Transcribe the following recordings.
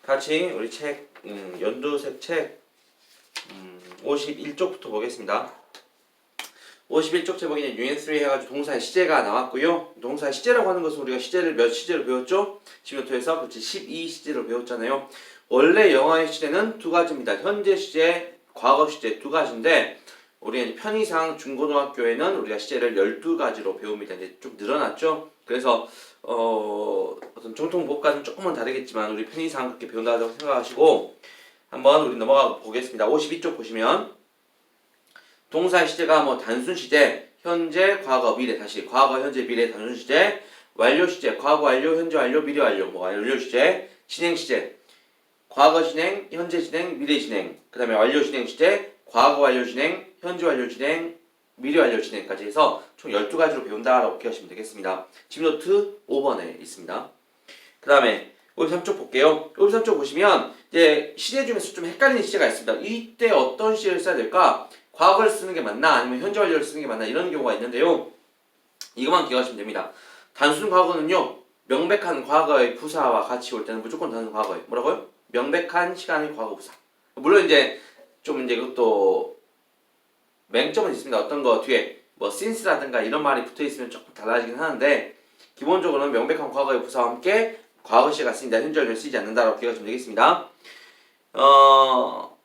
같이 우리 책 연두색 책 51쪽부터 보겠습니다. 51쪽 제목에는 유엔 3 해가지고 동사의 시제가 나왔고요. 동사의 시제라고 하는 것은 우리가 시제를 몇 시제로 배웠죠? 지금부터 해서 그렇지 12시제로 배웠잖아요. 원래 영어의 시제는 두 가지입니다. 현재 시제, 과거 시제 두 가지인데 우리는 편의상 중고등학교에는 우리가 시제를 12가지로 배웁니다. 이제 좀 늘어났죠? 그래서 어떤 정통법과는 조금은 다르겠지만 우리 편의상 그렇게 배운다고 생각하시고 한번 우리 넘어가 보겠습니다. 52쪽 보시면 동사의 시제가 뭐 단순 시제, 현재, 과거, 미래 다시 과거, 현재, 미래 단순 시제, 완료 시제, 과거 완료, 현재 완료, 미래 완료, 뭐 완료 시제, 진행 시제, 과거 진행, 현재 진행, 미래 진행, 그 다음에 완료 진행 시제, 과거 완료 진행, 현재 완료 진행, 미래 완료 진행까지 해서 총 12가지로 배운다라고 기억하시면 되겠습니다. 집노트 5번에 있습니다. 그 다음에 53쪽 볼게요. 53쪽 보시면 이제 시제 중에서 좀 헷갈리는 시제가 있습니다. 이때 어떤 시제를 써야 될까? 과거를 쓰는 게 맞나? 아니면 현재 완료를 쓰는 게 맞나? 이런 경우가 있는데요. 이것만 기억하시면 됩니다. 단순 과거는요. 명백한 과거의 부사와 같이 올 때는 무조건 단순 과거예요. 뭐라고요? 명백한 시간의 과거 부사. 물론 이제 좀 이제 그것도 맹점은 있습니다. 어떤 거 뒤에 뭐 since라든가 이런 말이 붙어 있으면 조금 달라지긴 하는데 기본적으로는 명백한 과거의 부사와 함께 과거 시제가 쓰인다. 현재 완료를 쓰지 않는다라고 기억하시면 되겠습니다.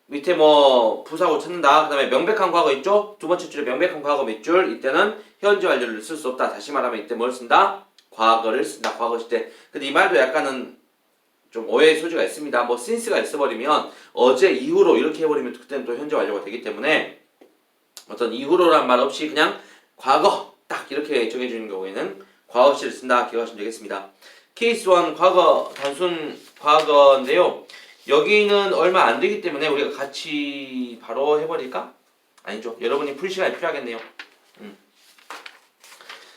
밑에 뭐 부사고 찾는다. 그 다음에 명백한 과거 있죠? 두 번째 줄에 명백한 과거 밑줄. 이때는 현재 완료를 쓸 수 없다. 다시 말하면 이때 뭘 쓴다? 과거를 쓴다. 과거 시제. 근데 이 말도 약간은 좀 오해의 소지가 있습니다. 뭐 since가 있어버리면 어제 이후로 이렇게 해버리면 그때는 또 현재 완료가 되기 때문에 어떤 이후로란 말 없이 그냥 과거 딱 이렇게 정해주는 경우에는 과거 시제를 쓴다. 기억하시면 되겠습니다. 케이스 1 과거 단순 과거인데요. 여기는 얼마 안 되기 때문에 우리가 같이 바로 해버릴까? 아니죠. 여러분이 풀 시간이 필요하겠네요.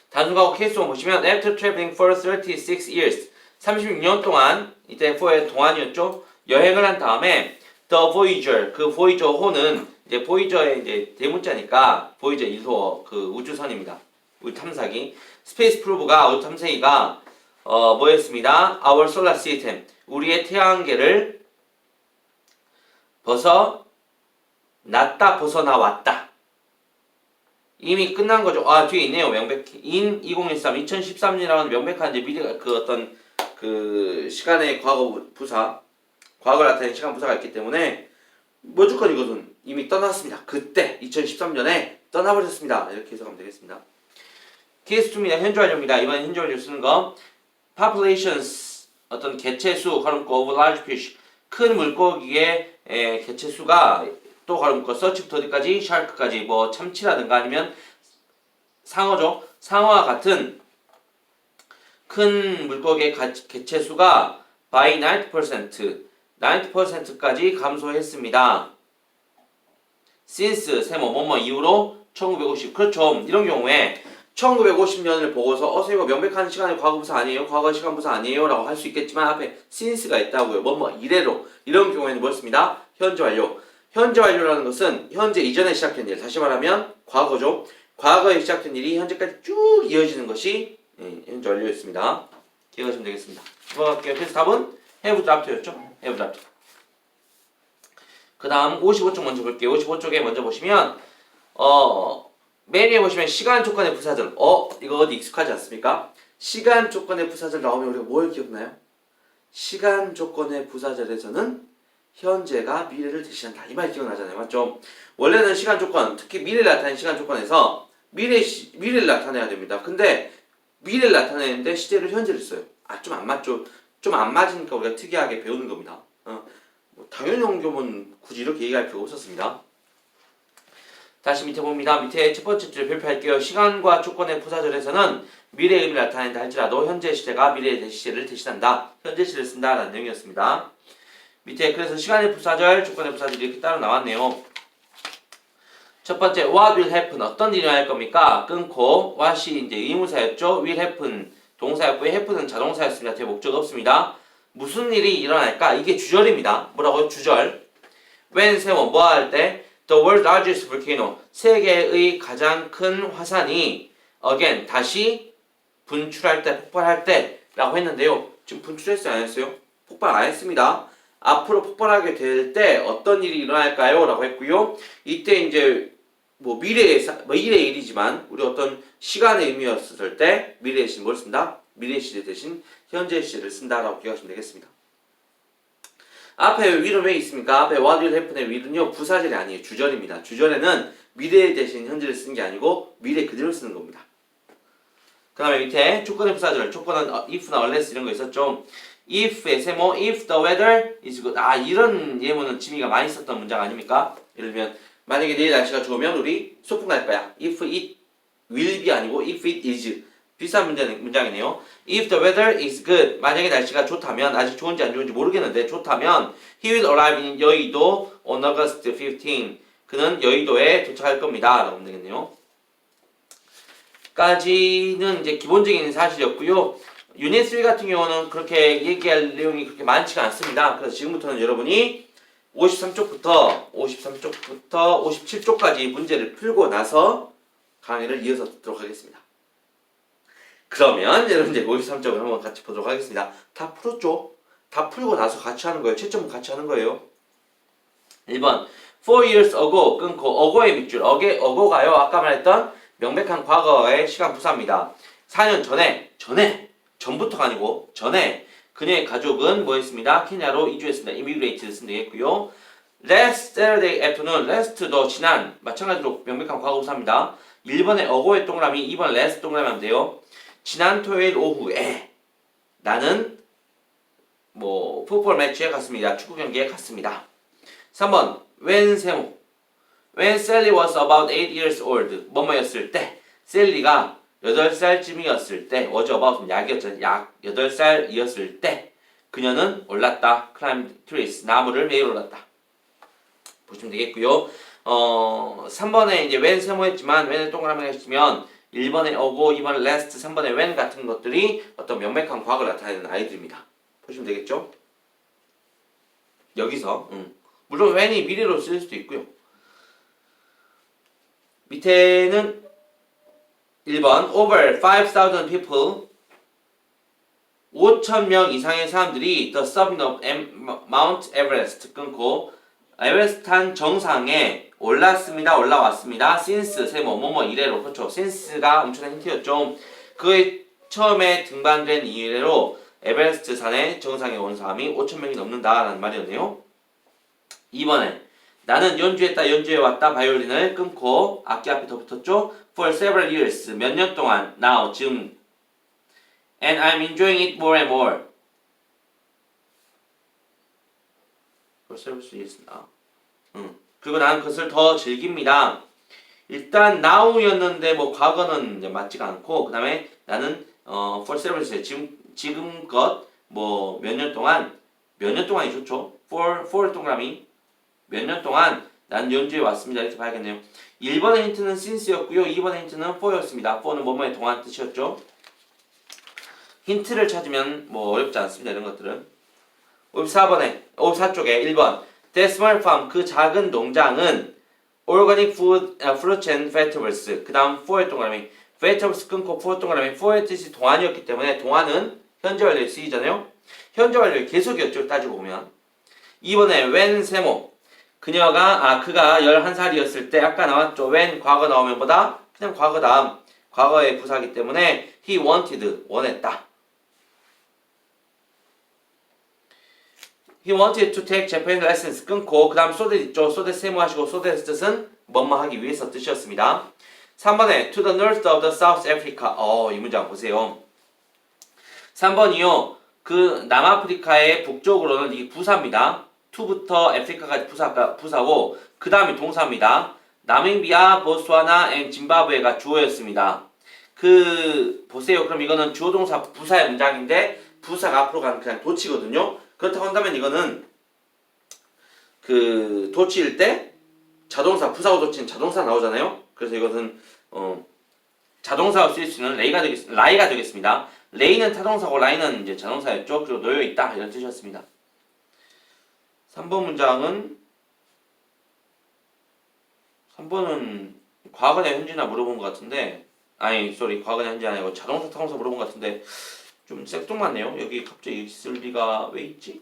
단순 과거 케이스 1 보시면 After traveling for 36 years 36년 동안 이때 for의 동안이었죠. 여행을 한 다음에 The Voyager 그 Voyager호는 이제 Voyager의 이제 대문자니까 Voyager 1호 그 우주선입니다. 우주 탐사기 스페이스 프로브가 우주 탐사기가 뭐였습니다? Our Solar System 우리의 태양계를 벗어나왔다. 이미 끝난 거죠. 아, 뒤에 있네요. 명백히. in 2013, 2013년이라는 명백한 이제 미래가 그 어떤 그 시간의 과거 부사, 과거를 나타내는 시간 부사가 있기 때문에 무조건 이것은 이미 떠났습니다. 그때 2013년에 떠나버렸습니다. 이렇게 해석하면 되겠습니다. 케이스 2입니다. 현재 완료입니다. 이번엔 현재 완료 쓰는 거. populations 어떤 개체수 가름거 of large fish 큰 물고기의 개체수가 또 가름거 서치부터 어디까지? shark까지 뭐 참치라든가 아니면 상어죠. 상어와 같은 큰 물고기의 개체수가 by 90%까지 감소했습니다. since 세모 뭐뭐 이후로 1950 그렇죠. 이런 경우에 1950년을 보고서 이거 명백한 시간의 과거부사 아니에요? 과거 시간부사 아니에요? 라고 할 수 있겠지만 앞에 since가 있다고요. 이래로 이런 경우에는 뭐였습니다? 현재 완료. 현재 완료라는 것은 현재 이전에 시작된 일 다시 말하면 과거죠. 과거에 시작된 일이 현재까지 쭉 이어지는 것이 현재 완료였습니다. 기억하시면 되겠습니다. 넘어갈게요. 그래서 답은 have dropped였죠? have dropped. 그 다음 55쪽 먼저 볼게요. 55쪽에 먼저 보시면 맨 위에 보시면 시간 조건의 부사절. 이거 어디 익숙하지 않습니까? 시간 조건의 부사절 나오면 우리가 뭘 기억나요? 시간 조건의 부사절에서는 현재가 미래를 대신한다. 이 말 기억나잖아요. 맞죠? 원래는 시간 조건, 특히 미래를 나타내는 시간 조건에서 미래를 나타내야 됩니다. 근데 미래를 나타내는데 시제를 현재를 써요. 좀 안 맞죠? 좀 안 맞으니까 우리가 특이하게 배우는 겁니다. 당연히 옮겨면 굳이 이렇게 얘기할 필요가 없었습니다. 다시 밑에 봅니다. 밑에 첫 번째 줄에 발표할게요. 시간과 조건의 부사절에서는 미래의 의미를 나타낸다 할지라도 현재 시제가 미래의 시제를 대신한다. 현재 시제를 쓴다 라는 내용이었습니다. 밑에 그래서 시간의 부사절, 조건의 부사절이 이렇게 따로 나왔네요. 첫 번째 what will happen 어떤 일이 일어날 겁니까? 끊고 what이 이제 의무사였죠. will happen 동사였고요. happen은 자동사였습니다. 뒤에 목적 없습니다. 무슨 일이 일어날까? 이게 주절입니다. 뭐라고요? 주절. when 세모 뭐 할 때? The world's largest volcano 세계의 가장 큰 화산이 again 다시 분출할 때 폭발할 때 라고 했는데요. 지금 분출했어요? 안 했어요? 폭발 안 했습니다. 앞으로 폭발하게 될 때 어떤 일이 일어날까요? 라고 했고요. 이때 이제 뭐 미래의 일이지만 우리 어떤 시간의 의미였을 때 미래의 시를 뭘 쓴다? 미래의 시제 대신 현재 시제를 쓴다라고 기억하시면 되겠습니다. 앞에 will은 왜 있습니까? 앞에 what will happen의 will은요 부사절이 아니에요. 주절입니다. 주절에는 미래 대신 현재를 쓰는 게 아니고 미래 그대로 쓰는 겁니다. 그 다음에 밑에 조건의 부사절, 조건은 if나 unless 이런 거 있었죠. if의 세모, if the weather is good. 이런 예문은 지미가 많이 썼던 문장 아닙니까? 예를 들면 만약에 내일 날씨가 좋으면 우리 소풍 갈 거야. If it will be 아니고 if it is. 비슷한 문장이네요. If the weather is good. 만약에 날씨가 좋다면, 아직 좋은지 안 좋은지 모르겠는데 좋다면 He will arrive in 여의도 on August 15. 그는 여의도에 도착할 겁니다. 라고 하면 되겠네요. 까지는 이제 기본적인 사실이었고요. 유닛 3 같은 경우는 그렇게 얘기할 내용이 그렇게 많지가 않습니다. 그래서 지금부터는 여러분이 53쪽부터 57쪽까지 문제를 풀고 나서 강의를 이어서 듣도록 하겠습니다. 그러면 여러분 이제 53쪽을 한번 같이 보도록 하겠습니다. 다 풀었죠? 다 풀고 나서 같이 하는 거예요. 채점은 같이 하는 거예요. 1번 4 years ago 끊고 ago의 밑줄 ago가요. 아까 말했던 명백한 과거의 시간 부사입니다. 4년 전부터가 아니고 전에 그녀의 가족은 뭐했습니다? 케냐로 이주했습니다. immigrate를 쓰면 되겠고요. Last Saturday afternoon, last도 지난 마찬가지로 명백한 과거 부사입니다. 1번에 ago의 동그라미, 2번 last 동그라미 하면 돼요. 지난 토요일 오후에 나는 뭐 풋볼 매치에 갔습니다. 축구 경기에 갔습니다. 3번 when 세모 When Sally was about 8 years old 뭐뭐였을 때 셀리가 8살쯤이었을 때 was about 약이었죠. 약 8살이었을 때 그녀는 올랐다. climbed trees 나무를 매일 올랐다. 보시면 되겠고요. 3번에 이제 when 세모했지만 when을 동그라미 했으면 1번에 ago, 2번에 last, 3번에 when 같은 것들이 어떤 명백한 과거를 나타내는 아이들입니다. 보시면 되겠죠? 여기서 물론 when이 미래로 쓸 수도 있고요. 밑에는 1번 over 5,000 people 5,000명 이상의 사람들이 the summit of Mount Everest 끊고 에베레스트 정상에 올라왔습니다. since 세모 뭐뭐 이래로 그렇죠. since가 엄청난 힌트였죠. 그의 처음에 등반된 이래로 에베레스트 산의 정상에 온 사람이 5,000명이 넘는다라는 말이었네요. 2번에 나는 연주해 왔다 바이올린을 끊고 악기 앞에 더 붙었죠. For several years 몇 년 동안 now 지금 and I'm enjoying it more and more. For several years now. 그리고 나는 그것을 더 즐깁니다. 일단 now였는데 뭐 과거는 이제 맞지가 않고 그 다음에 나는 for several years 지금껏 뭐 몇 년 동안이 좋죠. for 동그라미 몇 년 동안 난 연주해 왔습니다. 이렇게 봐야겠네요. 1번의 힌트는 since였고요. 2번의 힌트는 for였습니다. for는 뭐뭐의 동안 뜻이었죠. 힌트를 찾으면 뭐 어렵지 않습니다. 이런 것들은. 54쪽에 1번 That small farm, 그 작은 농장은 organic food, fruits and vegetables. 그 다음 for의 동그라미 vegetables 끊고 for 동그라미 for의 뜻이 동안이었기 때문에 동안은 현재 완료에 쓰이잖아요. 현재 완료의 계속이었죠. 따지고 보면. 2번에 when 세모 그가 11살이었을 때 아까 나왔죠. when 과거 나오면 보다 그냥 과거 다음 과거의 부사기 때문에 he wanted 원했다. He wanted to take Japanese lessons 끊고 그 다음 so that 있죠. so that 세모 하시고 so that 뜻은 뭐뭐 하기 위해서 뜻이었습니다. 3번에 to the north of the South Africa 이 문장 보세요. 3번이요. 그 남아프리카의 북쪽으로는 이게 부사입니다. to부터 아프리카까지 부사고 그 다음이 동사입니다. 나미비아, 보스와나, 앤 짐바브웨가 주어였습니다. 보세요. 그럼 이거는 주어 동사 부사의 문장인데 부사가 앞으로 가는 그냥 도치거든요. 그렇다고 한다면 이거는 그 도치일 때 자동사 부사고 도치는 자동사 나오잖아요. 그래서 이것은 자동사로 쓰일 수 있는 라이가 되겠습니다. 레이는 타동사고 라이는 이제 자동사였죠. 그리고 놓여 있다 이런 뜻이었습니다. 3번 문장은 3번은 과거나 현재나 물어본 것 같은데 과거나 현재 아니고 자동사 타동사 물어본 것 같은데 좀 생뚱맞네요. 여기 갑자기 있을 리가 왜 있지?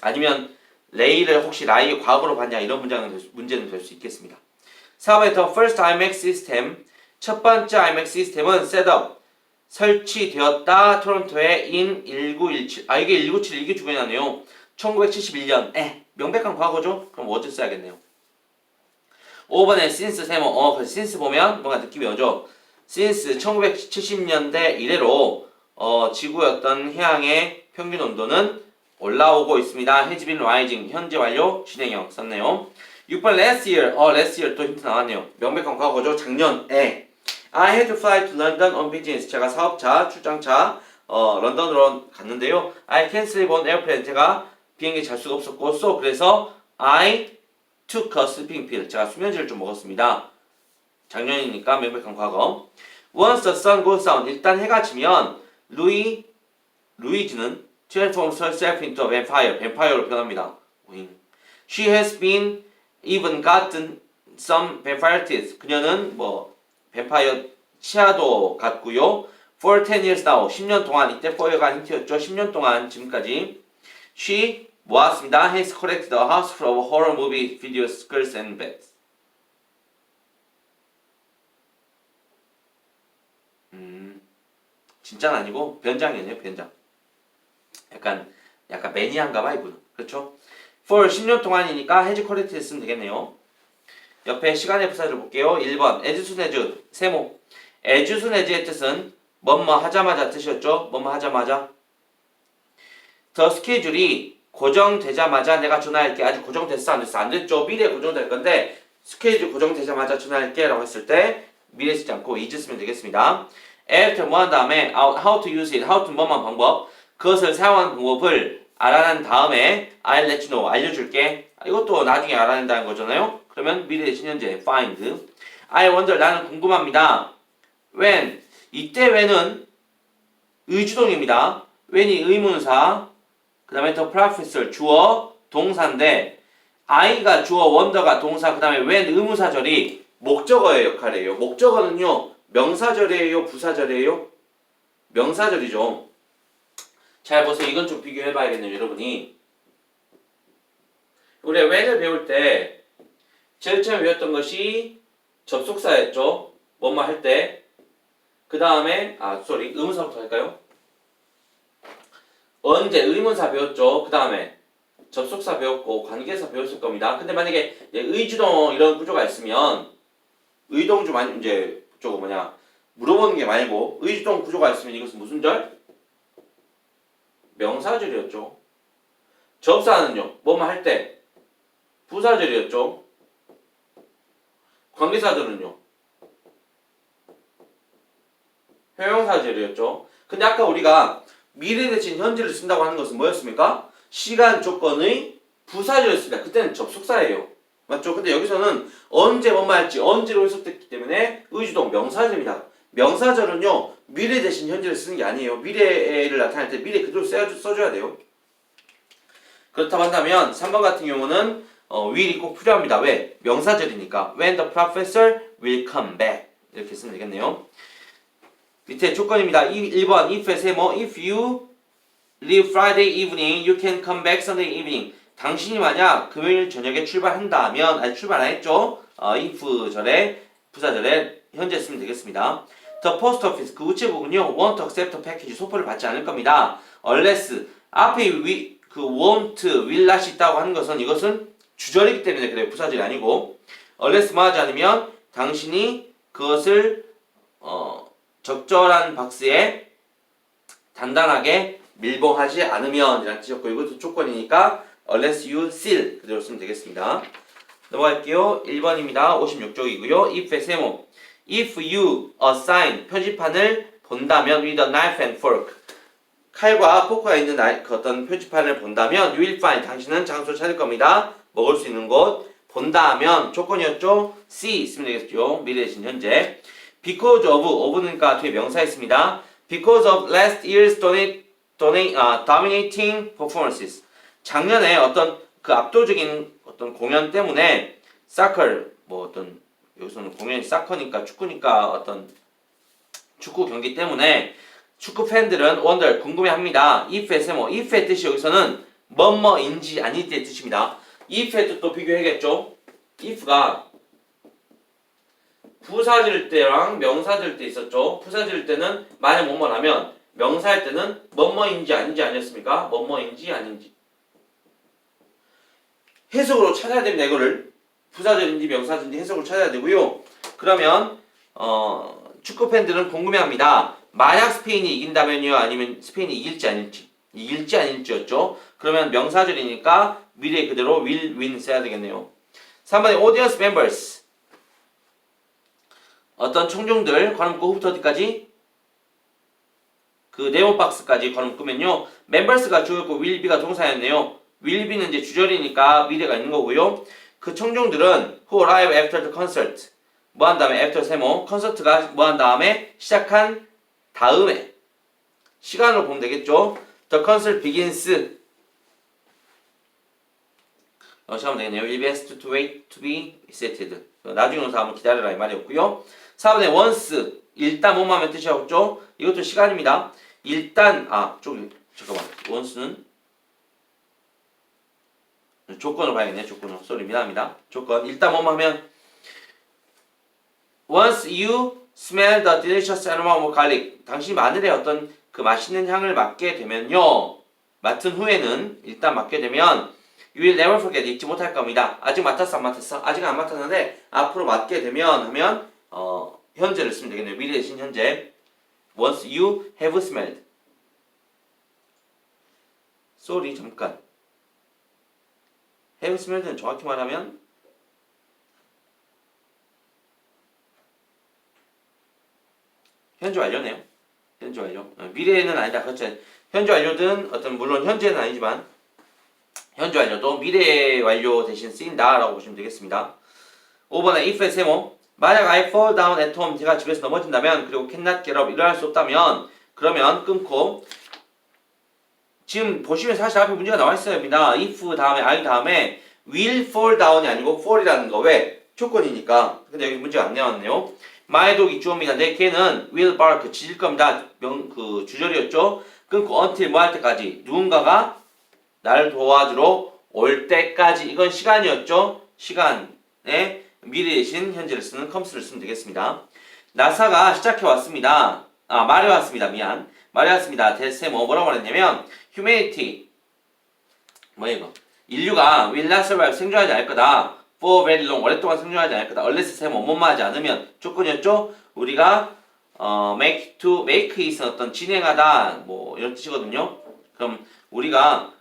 아니면 레이를 혹시 라이의 과거로 봤냐 이런 문제는 될 수 있겠습니다. 4번에 the first IMAX system 첫 번째 IMAX 시스템은 셋업 설치되었다 토론토에 in 1917 이게 1917 이게 주변이네요. 1971년 명백한 과거죠? 그럼 what 써야겠네요. 5번에 since 세모 그래서 since 보면 뭔가 느낌이 오죠. since 1970년대 이래로 지구의 해양의 평균 온도는 올라오고 있습니다. has been rising 현재 완료 진행형 썼네요. 6번 last year 또 힌트 나왔네요. 명백한 과거죠. 작년에 I had to fly to London on business. 제가 사업차 출장차 런던으로 갔는데요. I can't sleep on airplane. 제가 비행기 잘 수가 없었고 그래서 I took a sleeping pill. 제가 수면제를 좀 먹었습니다. 작년이니까 명백한 과거. Once the sun goes down. 일단 해가 지면 루이즈는 transforms herself into a vampire. 뱀파이어로 변합니다. She has been even gotten some vampire teeth. 그녀는 뱀파이어 치아도 갖고요. For 10 years now. 10년 동안 이때 fore가 힌트였죠. 10년 동안 지금까지 she 모았습니다. Has collected a house full of horror movie videos, girls and beds. 진짜는 아니고 변장이네요. 변장. 약간 매니아인가봐 이분. 그렇죠? For 10년 동안이니까 has collected 했으면 되겠네요. 옆에 시간의 부사를 볼게요. 1번 as soon as 세모. as soon as의 뜻은 뭐뭐 하자마자 뜻이었죠. 뭐뭐 하자마자. 더 스케줄이 고정되자마자 내가 전화할게. 아직 고정됐어 안 됐어? 안 됐죠. 미래에 고정될 건데 스케줄 고정되자마자 전화할게 라고 했을 때 미래 쓰지 않고 is 쓰면 되겠습니다. after 뭐 한 다음에 how to use it. how to 뭐만 방법. 그것을 사용하는 방법을 알아낸 다음에 I'll let you know. 알려줄게. 이것도 나중에 알아낸다는 거잖아요. 그러면 미래의 신현재 find. I wonder 나는 궁금합니다. when 이때 when은 의주동입니다. when이 의문사 그 다음에 the professor 주어 동사인데 I가 주어 wonder가 동사 그 다음에 when 의문사절이 목적어의 역할이에요. 목적어는요 명사절이에요 부사절이에요? 명사절이죠. 잘 보세요. 이건 좀 비교해 봐야겠네요. 여러분이 우리가 when을 배울 때 제일 처음에 배웠던 것이 접속사였죠. 뭐뭐 할 때. 그 다음에 의문사부터 할까요? 언제 의문사 배웠죠. 그 다음에 접속사 배웠고 관계사 배웠을 겁니다. 근데 만약에 의주동 이런 구조가 있으면 의동주 이제 저거 물어보는 게 말고 의주동 구조가 있으면 이것은 무슨 절? 명사절이었죠. 접사는요. 뭐뭐 할 때 부사절이었죠. 관계사들은요. 형용사절이었죠. 근데 아까 우리가 미래 대신 현재를 쓴다고 하는 것은 뭐였습니까? 시간 조건의 부사절이었습니다. 그때는 접속사예요. 맞죠? 근데 여기서는 언제 뭐뭐 할지 언제로 해석됐기 때문에 의주동 명사절입니다. 명사절은요. 미래 대신 현재를 쓰는 게 아니에요. 미래를 나타낼 때 미래 그대로 써줘야 돼요. 그렇다고 한다면 3번 같은 경우는 will이 꼭 필요합니다. 왜? 명사절이니까 when the professor will come back 이렇게 쓰면 되겠네요. 밑에 조건입니다. 1번 if의 세모 if you leave Friday evening you can come back Sunday evening. 당신이 만약 금요일 저녁에 출발한다면 출발 안 했죠? if 절에 부사절에 현재 쓰면 되겠습니다. The post office 그 우체국은요 won't accept a package 소포를 받지 않을 겁니다. unless 앞에 그 won't, will not이 있다고 하는 것은 이것은 주절이기 때문에 그래요. 부사절이 아니고 unless 뭐 하지 않으면 당신이 그것을 적절한 박스에 단단하게 밀봉하지 않으면 이라는 뜻이었고 이것도 조건이니까 unless you seal 그대로 쓰면 되겠습니다. 넘어갈게요. 1번입니다. 56쪽이고요. if의 세모 if you assign 표지판을 본다면 with a knife and fork 칼과 포크가 있는 그 어떤 표지판을 본다면 you will find 당신은 장소를 찾을 겁니다. 먹을 수 있는 곳 본다면 조건이었죠. see 있으면 되겠죠. 미래 대신 현재 because of는 뒤에 명사 있습니다. because of last year's dominating performances 작년에 어떤 그 압도적인 어떤 공연 때문에 soccer 여기서는 공연이 사커니까 축구니까 어떤 축구 경기 때문에 축구 팬들은 wonder 궁금해합니다. if의 세모 if의 뜻이 여기서는 뭐뭐인지 아닌지의 뜻입니다. if의 뜻도 비교해야겠죠. if가 부사질 때랑 명사질 때 있었죠. 부사질 때는 만약 뭐뭐라면 명사일 때는 뭐뭐인지 아닌지 아니었습니까? 뭐뭐인지 아닌지 해석으로 찾아야 됩니다. 이거를 부사절인지 명사절인지 해석을 찾아야 되고요. 그러면 축구 팬들은 궁금해합니다. 만약 스페인이 이긴다면요, 아니면 스페인이 이길지 아닐지였죠. 그러면 명사절이니까 미래 그대로 will win 써야 되겠네요. 3번에 audience members 어떤 청중들 관음 묶고 후부터 어디까지? 그 네모 박스까지 관음 묶으면요. members가 주어였고 will be가 동사였네요. will be는 이제 주절이니까 미래가 있는 거고요. 그 청중들은 who arrive after the concert 뭐 한 다음에 after 세모 콘서트가 뭐 한 다음에 시작한 다음에 시간으로 보면 되겠죠. The concert begins 시작하면 되겠네요. will be asked to wait to be seated 나중에 오는 사람은 기다려라 이 말이었고요. 4번에 once 일단 뭐뭐 하면 뜻이었죠. 이것도 시간입니다. 일단 잠깐만 once는 조건을 봐야겠네요. 조건을 쏘리 미안합니다. 조건 일단 뭐뭐 하면 once you smell the delicious aroma of garlic 당신이 마늘의 어떤 그 맛있는 향을 맡게 되면요. 맡은 후에는 일단 맡게 되면 you will never forget 잊지 못할 겁니다. 아직 맡았어 안 맡았어? 아직 안 맡았는데 앞으로 맡게 되면 하면 현재를 쓰면 되겠네요. 미래 대신 현재 once you have smelled sorry 잠깐 have smelled는 정확히 말하면 현재 완료네요. 현재 완료. 미래는 아니다. 그렇죠. 현재 완료든 물론 현재는 아니지만 현재 완료도 미래 완료 대신 쓰인다라고 보시면 되겠습니다. 5번에 if의 세모 만약 I fall down at home 제가 집에서 넘어진다면 그리고 cannot get up 일어날 수 없다면 그러면 끊고 지금 보시면 사실 앞에 문제가 나와 있어야 합니다. if 다음에 I 다음에 will fall down이 아니고 fall이라는 거 왜? 조건이니까. 근데 여기 문제가 안 나왔네요. my dog이 주어입니다. 내 개는 will bark 짖을 겁니다. 주절이었죠. 끊고 until 뭐 할 때까지 누군가가 나를 도와주러 올 때까지 이건 시간이었죠. 시간에 미래 대신 현재를 쓰는 comes를 쓰면 되겠습니다. 나사가 시작해 왔습니다. 말해 왔습니다. 말해 왔습니다. 대세 뭐라고 말했냐면 humanity 뭐야 이거 인류가 will not survive 생존하지 않을 거다. for very long 오랫동안 생존하지 않을 거다. unless 세모 뭐뭐 하지 않으면 조건이었죠. 우리가 make it은 어떤 진행하다 뭐 이런 뜻이거든요. 그럼 우리가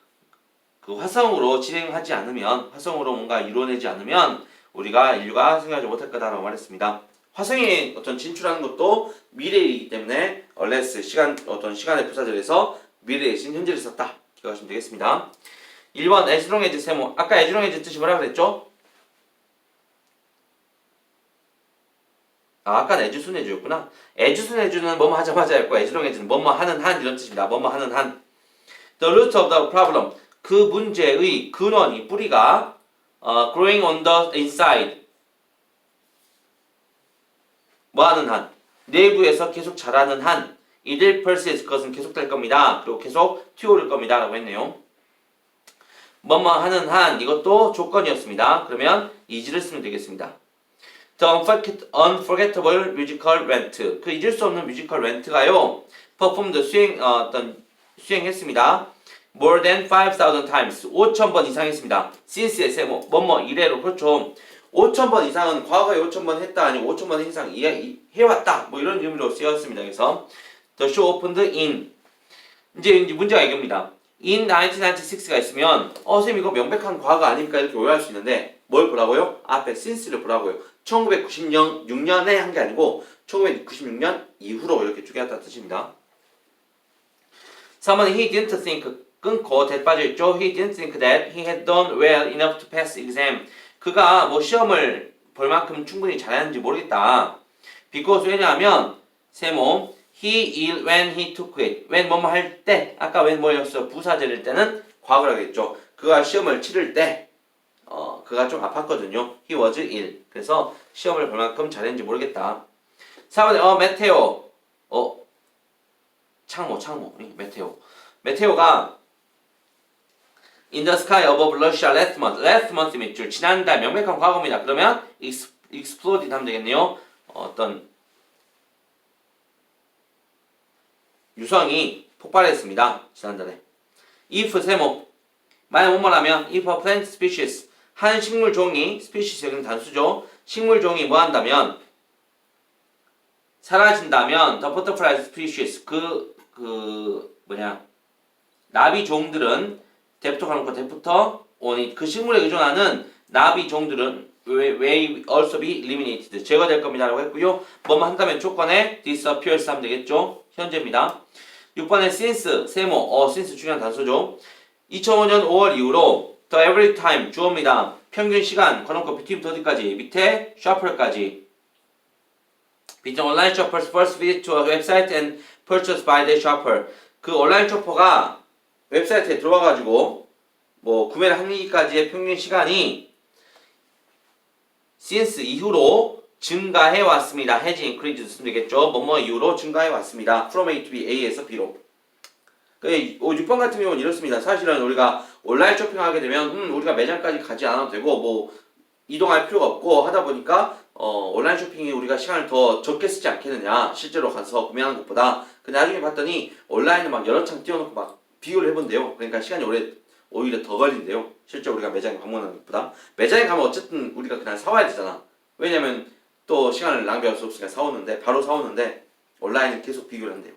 그 화성으로 진행하지 않으면 화성으로 뭔가 이루어내지 않으면 우리가 인류가 생존하지 못할 거다라고 말했습니다. 화성에 어떤 진출하는 것도 미래이기 때문에 unless 시간의 부사절에서 미래 대신 현재를 썼다. 기억하시면 되겠습니다. 1번 as long as 세모 아까 as long as 뜻이 뭐라 그랬죠? 아까는 as soon as였구나. as soon as는 뭐뭐 하자마자 였고 as long as는 뭐뭐 하는 한 이런 뜻입니다. 뭐뭐 하는 한 the root of the problem 그 문제의 근원이 뿌리가 growing on the inside 뭐하는 한 내부에서 계속 자라는 한 it will persist 그것은 계속될 겁니다. 그리고 계속 튀어오를 겁니다. 라고 했네요. 뭐뭐 하는 한 이것도 조건이었습니다. 그러면 is를 쓰면 되겠습니다. The unforgettable musical rent 그 잊을 수 없는 뮤지컬 렌트가요 performed 수행했습니다. more than 5,000 times 5,000번 이상 했습니다. since의 세모 뭐뭐 이래로 그렇죠. 5,000번 이상은 과거에 5,000번 했다 아니고 5,000번 이상 해왔다 뭐 이런 의미로 쓰였습니다. 그래서 the show opened in 이제 문제가 이겁니다. in 1996가 있으면 선생님 이거 명백한 과거 아닙니까 이렇게 오해할 수 있는데 뭘 보라고요? 앞에 since를 보라고요. 1996년에 한 게 아니고 1996년 이후로 이렇게 쪼개놨다는 뜻입니다. 3번은 he didn't think 끊고 that 빠져있죠. He didn't think that he had done well enough to pass exam. 그가 뭐 시험을 볼 만큼 충분히 잘했는지 모르겠다. because 왜냐하면 세모 he when he took it. when 뭐뭐 할 때 아까 when 뭐였어? 부사절일 때는 과거라고 했죠. 그가 시험을 치를 때 그가 좀 아팠거든요. he was ill. 그래서 시험을 볼 만큼 잘했는지 모르겠다. 4번에 메테오 창모 메테오가 In the sky above Russia last month. last month 몇 줄? 지난달 명백한 과거입니다. 그러면 exploded 하면 되겠네요. 어떤 유성이 폭발했습니다. 지난달에. if 세모. 만약 뭐뭐라면 if a plant species 한 식물 종이 species 여기는 단수죠. 식물 종이 뭐 한다면 사라진다면 the butterfly species 나비 종들은 데프터 가놓고 데프터 only 그 식물에 의존하는 나비 종들은 may also be eliminated 제거될 겁니다 라고 했고요. 뭐뭐 한다면 조건에 disappears 하면 되겠죠. 현재입니다. 6번에 since 세모 since 중요한 단서죠. 2005년 5월 이후로 the every time 주어입니다. 평균 시간 거놓고 between 어디까지 밑에 shopper까지 between online shoppers first visit to a website and purchase by the shopper 그 온라인 쇼퍼가 웹사이트에 들어와가지고 뭐 구매를 하기까지의 평균 시간이 since 이후로 증가해 왔습니다. has increased 쓰면 되겠죠. 뭐뭐 이후로 증가해 왔습니다. from A to B, A에서 B로. 6번 같은 경우는 이렇습니다. 사실은 우리가 온라인 쇼핑하게 되면 우리가 매장까지 가지 않아도 되고 뭐 이동할 필요가 없고 하다 보니까 온라인 쇼핑이 우리가 시간을 더 적게 쓰지 않겠느냐 실제로 가서 구매하는 것보다. 근데 나중에 봤더니 온라인을 막 여러 창 띄워놓고 막 비교를 해본대요. 그러니까 시간이 오히려 더 걸린대요. 실제 우리가 매장에 방문하는 것보다. 매장에 가면 어쨌든 우리가 그냥 사와야 되잖아. 왜냐면 또 시간을 낭비할 수 없으니까 바로 사오는데 온라인은 계속 비교를 한대요.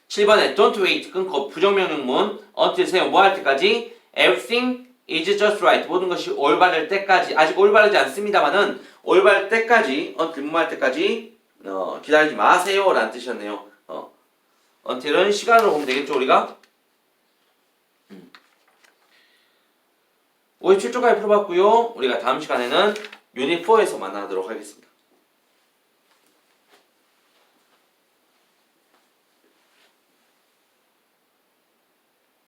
7번에 don't wait 끊고 부정명령문 until 세요 뭐 할 때까지 everything is just right 모든 것이 올바를 때까지 아직 올바르지 않습니다만은 올바를 때까지 until 뭐 할 때까지 기다리지 마세요 라는 뜻이었네요. until은 시간으로 보면 되겠죠 우리가. 57쪽까지 풀어봤고요. 우리가 다음 시간에는 유닛 4에서 만나도록 하겠습니다.